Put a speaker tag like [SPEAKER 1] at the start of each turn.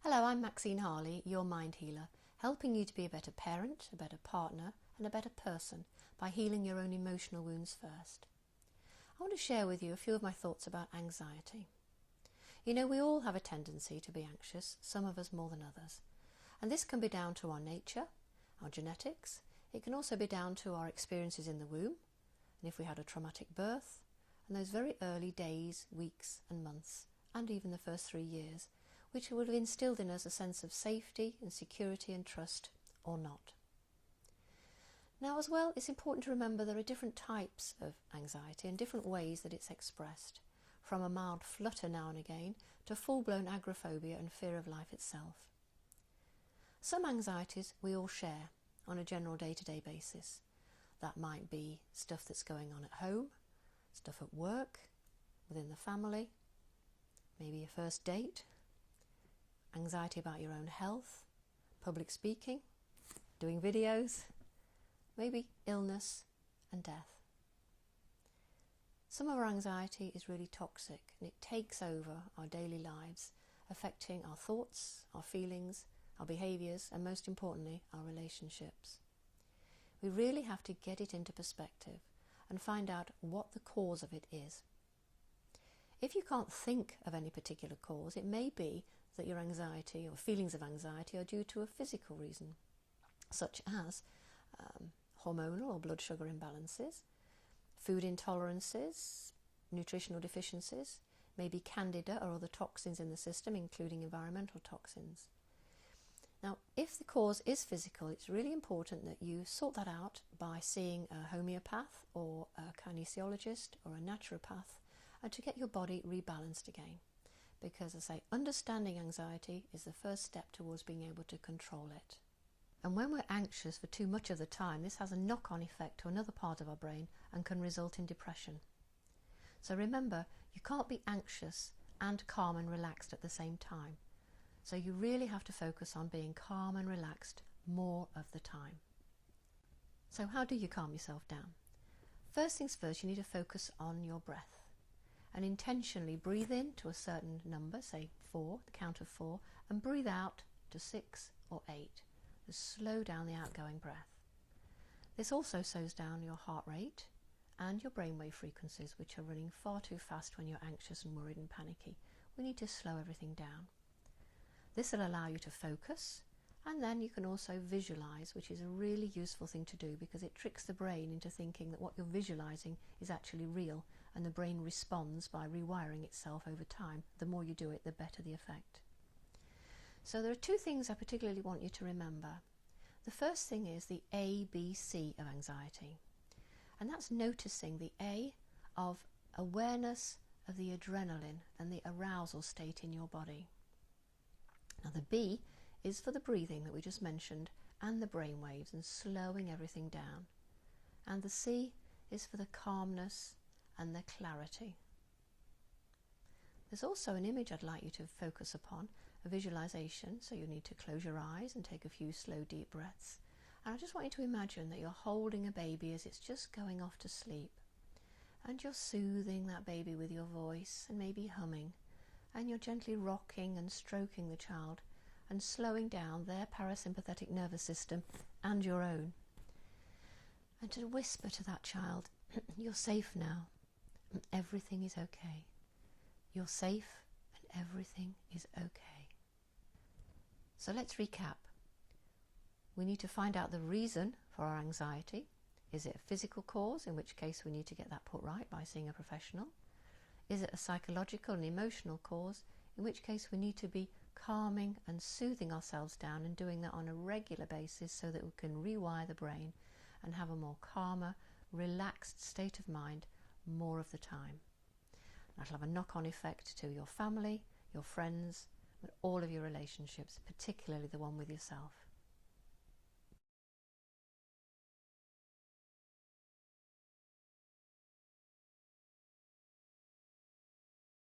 [SPEAKER 1] Hello, I'm Maxine Harley, your mind healer, helping you to be a better parent, a better partner and a better person by healing your own emotional wounds first. I want to share with you a few of my thoughts about anxiety. You know, we all have a tendency to be anxious, some of us more than others. And this can be down to our nature, our genetics. It can also be down to our experiences in the womb, and if we had a traumatic birth, and those very early days, weeks and months, and even the first 3 years, which would have instilled in us a sense of safety and security and trust, or not. Now as well, it's important to remember there are different types of anxiety and different ways that it's expressed, from a mild flutter now and again to full-blown agoraphobia and fear of life itself. Some anxieties we all share on a general day-to-day basis. That might be stuff that's going on at home, stuff at work, within the family, maybe a first date, anxiety about your own health, public speaking, doing videos, maybe illness and death. Some of our anxiety is really toxic and it takes over our daily lives, affecting our thoughts, our feelings, our behaviours and most importantly our relationships. We really have to get it into perspective and find out what the cause of it is. If you can't think of any particular cause, it may be that your anxiety or feelings of anxiety are due to a physical reason, such as hormonal or blood sugar imbalances, food intolerances, nutritional deficiencies, maybe candida or other toxins in the system, including environmental toxins. Now, if the cause is physical, it's really important that you sort that out by seeing a homeopath or a kinesiologist or a naturopath, and to get your body rebalanced again. Because, as I say, understanding anxiety is the first step towards being able to control it. And when we're anxious for too much of the time, this has a knock-on effect to another part of our brain and can result in depression. So remember, you can't be anxious and calm and relaxed at the same time. So you really have to focus on being calm and relaxed more of the time. So how do you calm yourself down? First things first, you need to focus on your breath. And intentionally breathe in to a certain number, say 4, the count of 4, and breathe out to 6 or 8. Just slow down the outgoing breath. This also slows down your heart rate and your brainwave frequencies, which are running far too fast when you're anxious and worried and panicky. We need to slow everything down. This will allow you to focus, and then you can also visualize, which is a really useful thing to do because it tricks the brain into thinking that what you're visualizing is actually real, and the brain responds by rewiring itself over time. The more you do it, the better the effect. So there are 2 things I particularly want you to remember. The first thing is the ABC of anxiety, and that's noticing the A of awareness of the adrenaline and the arousal state in your body. Now the B is for the breathing that we just mentioned and the brain waves and slowing everything down. And the C is for the calmness and the clarity. There's also an image I'd like you to focus upon, a visualization, so you need to close your eyes and take a few slow deep breaths. And I just want you to imagine that you're holding a baby as it's just going off to sleep. And you're soothing that baby with your voice and maybe humming. And you're gently rocking and stroking the child and slowing down their parasympathetic nervous system and your own. And to whisper to that child, you're safe now, and everything is okay. You're safe and everything is okay. So let's recap. We need to find out the reason for our anxiety. Is it a physical cause, in which case we need to get that put right by seeing a professional? Is it a psychological and emotional cause, in which case we need to be calming and soothing ourselves down and doing that on a regular basis so that we can rewire the brain and have a more calmer, relaxed state of mind more of the time. That'll have a knock-on effect to your family, your friends, and all of your relationships, particularly the one with yourself.